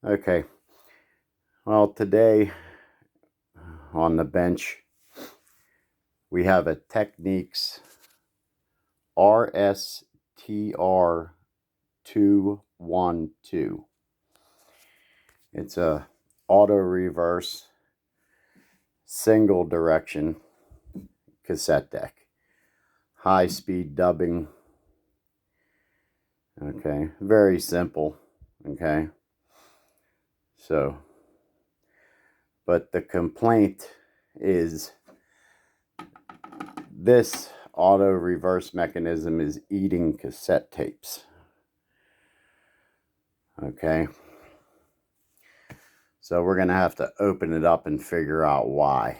Okay, well, today on the bench we have a Technics RS-TR212. It's a auto reverse single direction cassette deck, high speed dubbing. Okay, very simple. Okay, so but the complaint is this auto reverse mechanism is eating cassette tapes. Okay, so we're gonna have to open it up and figure out why.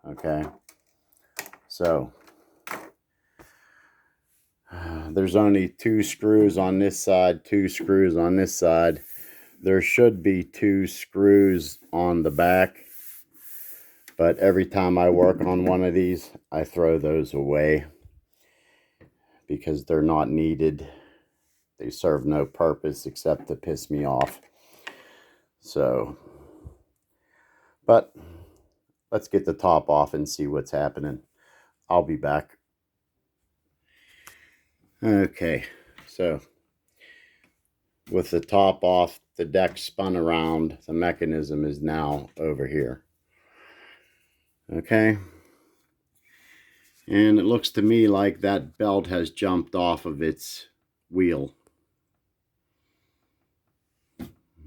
Okay, so there's only 2 screws on this side, 2 screws on this side. There should be 2 screws on the back, but every time I work on one of these, I throw those away because they're not needed. They serve no purpose except to piss me off. So, but let's get the top off and see what's happening. I'll be back. Okay, so with the top off, the deck spun around. The mechanism is now over here. Okay, and it looks to me like that belt has jumped off of its wheel.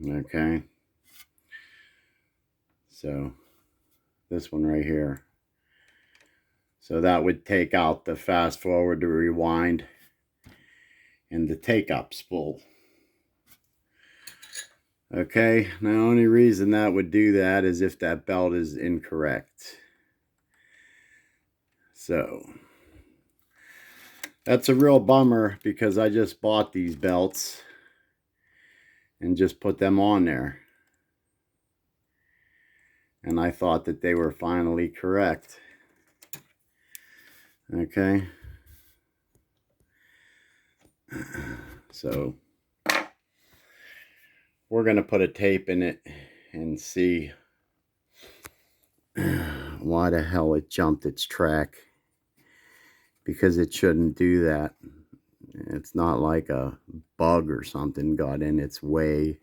Okay, so this one right here. So that would take out the fast forward to rewind and the take up spool. Okay, now the only reason that would do that is if that belt is incorrect. So that's a real bummer because I just bought these belts and just put them on there. And I thought that they were finally correct. Okay. So we're going to put a tape in it and see why the hell it jumped its track. Because it shouldn't do that. It's not like a bug or something got in its way.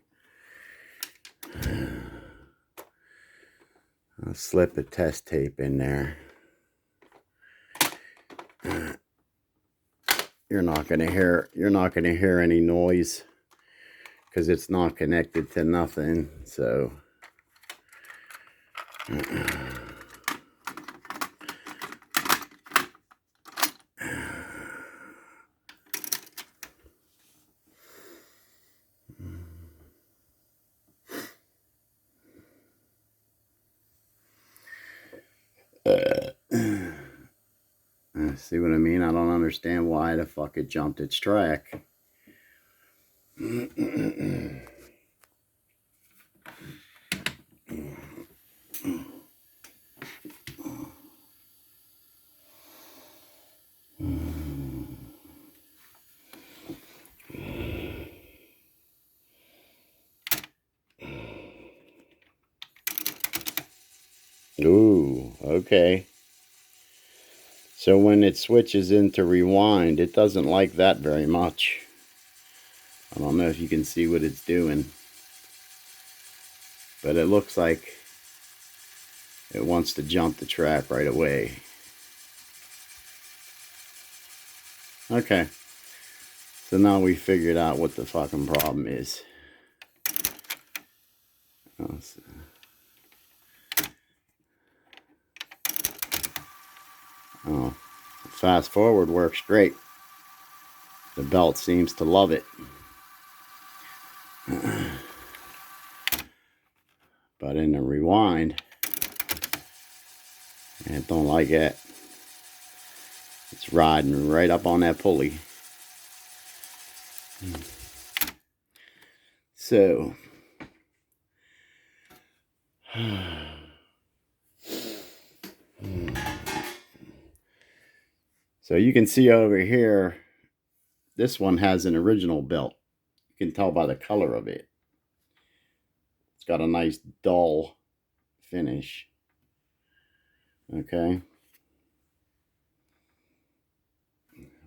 I'll slip a test tape in there. You're not gonna hear any noise because it's not connected to nothing. So see what I mean? I don't understand why the fuck it jumped its track. Ooh, okay. So when it switches into rewind, it doesn't like that very much. I don't know if you can see what it's doing, but it looks like it wants to jump the track right away. Okay, so now we figured out what the fucking problem is. Oh, fast forward works great. The belt seems to love it. But in the rewind, it don't like it. It's riding right up on that pulley. So so you can see over here, this one has an original belt. You can tell by the color of it. It's got a nice dull finish. Okay.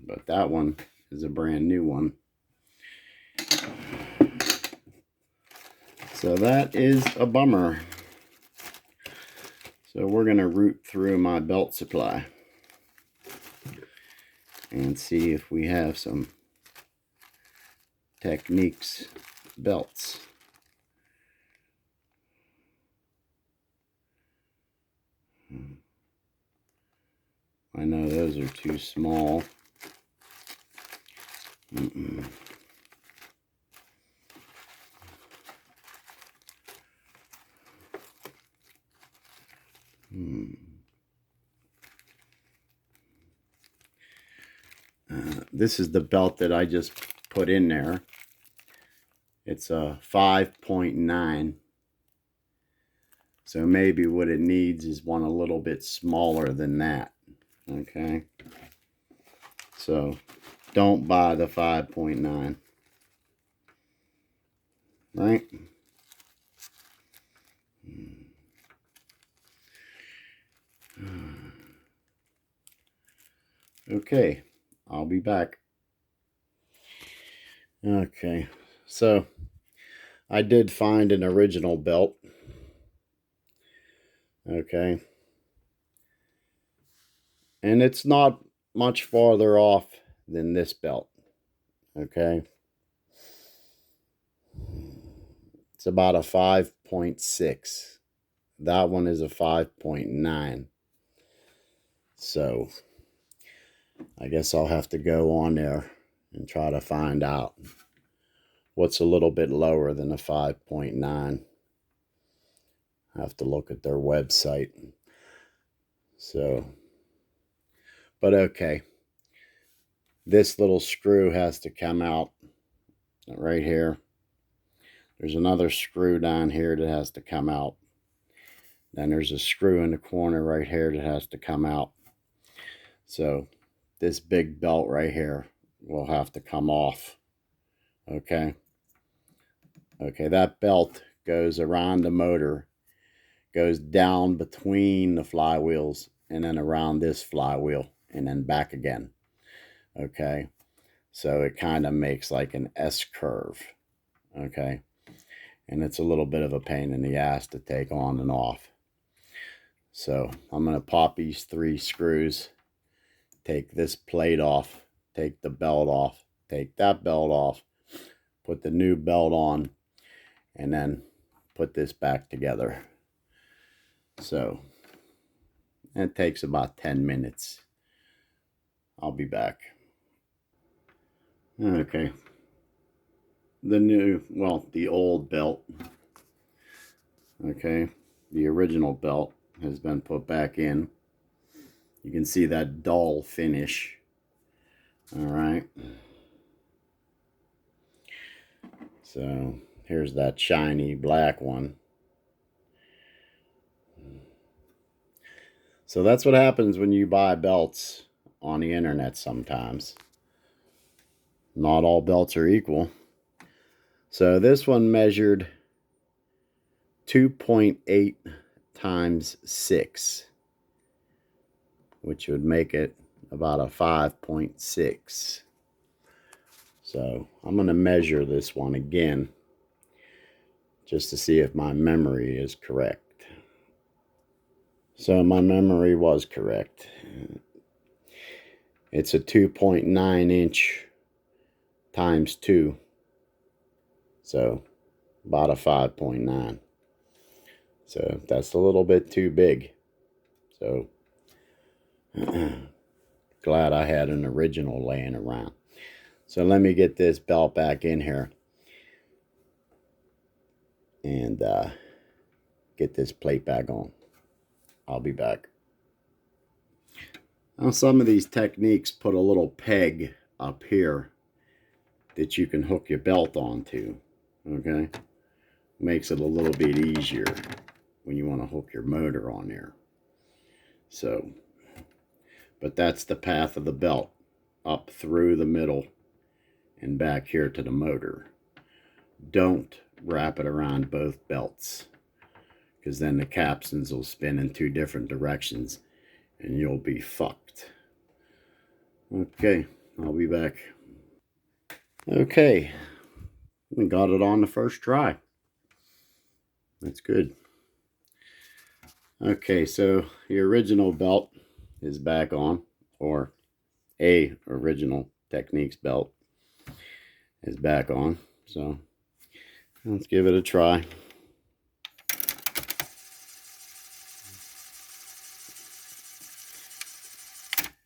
But that one is a brand new one. So that is a bummer. So we're going to root through my belt supply and see if we have some Technics belts. I know those are too small. This is the belt that I just put in there. It's a 5.9. So maybe what it needs is one a little bit smaller than that. Okay. So don't buy the 5.9. Right? Okay. I'll be back. Okay. So I did find an original belt. Okay. And it's not much farther off than this belt. Okay. It's about a 5.6. That one is a 5.9. So I guess I'll have to go on there and try to find out what's a little bit lower than a 5.9. I have to look at their website. So, but okay. This little screw has to come out right here. There's another screw down here that has to come out. Then there's a screw in the corner right here that has to come out. So this big belt right here will have to come off. Okay. Okay, that belt goes around the motor, goes down between the flywheels, and then around this flywheel, and then back again. Okay. So it kind of makes like an S curve. Okay. And it's a little bit of a pain in the ass to take on and off. So I'm going to pop these 3 screws, take this plate off, take the belt off, take that belt off, put the new belt on, and then put this back together. So it takes about 10 minutes. I'll be back. Okay. The old belt. Okay. The original belt has been put back in. You can see that dull finish. All right. So here's that shiny black one. So that's what happens when you buy belts on the internet sometimes. Not all belts are equal. So this one measured 2.8 times 6, which would make it about a 5.6. So I'm going to measure this one again just to see if my memory is correct. So my memory was correct. It's a 2.9 inch times 2. So about a 5.9. So that's a little bit too big. So glad I had an original laying around. So let me get this belt back in here and get this plate back on. I'll be back. Now some of these Technics put a little peg up here that you can hook your belt onto. Okay, makes it a little bit easier when you want to hook your motor on there. So, but that's the path of the belt, up through the middle and back here to the motor. don't wrap it around both belts, because then the capstans will spin in two different directions and you'll be fucked. Okay, I'll be back. Okay, we got it on the first try. That's good. Okay, so the original belt is back on, or a original Technics belt is back on. So let's give it a try.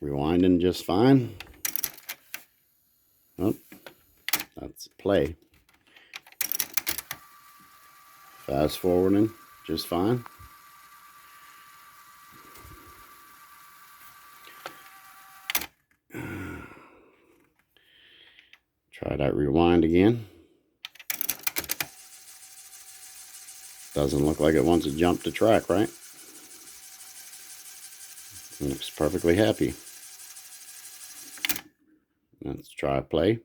Rewinding just fine. Oh, that's play. Fast forwarding just fine. Try that rewind again. Doesn't look like it wants to jump to track, right? It looks perfectly happy. Let's try play.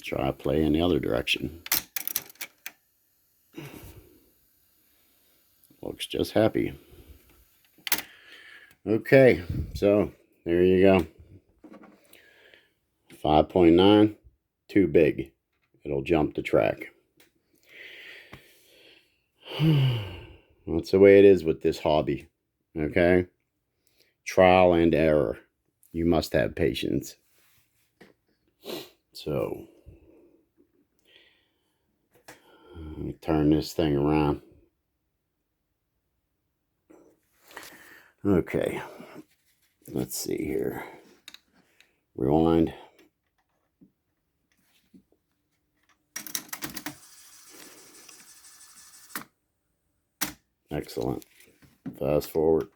Try play in the other direction. Looks just happy. Okay, so there you go. 5.9, too big. It'll jump the track. That's the way it is with this hobby. Okay? Trial and error. You must have patience. So, let me turn this thing around. Okay, let's see here. Rewind. Excellent. Fast forward.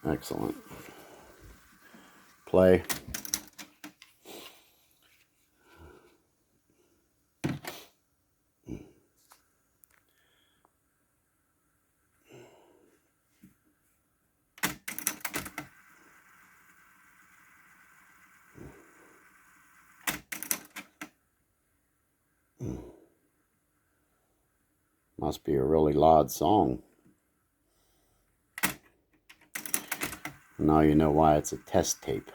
Excellent. Play. Must be a really loud song. Now you know why it's a test tape.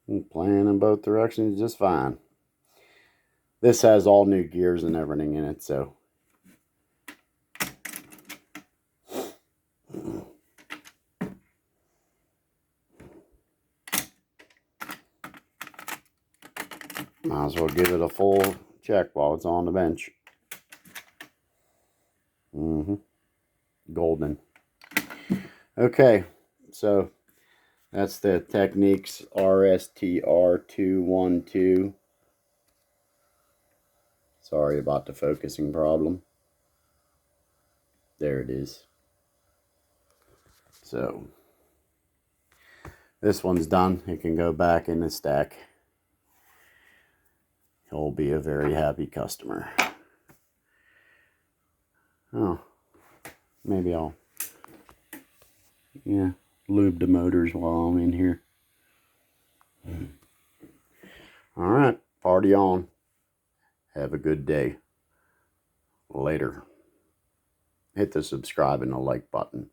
And playing in both directions just fine. This has all new gears and everything in it, so might as well give it a full check while it's on the bench. Golden. Okay, so that's the Technics RS-TR212. Sorry about the focusing problem. There it is. So this one's done. It can go back in the stack. He'll be a very happy customer. Oh, maybe I'll, lube the motors while I'm in here. All right, party on. Have a good day. Later. Hit the subscribe and the like button.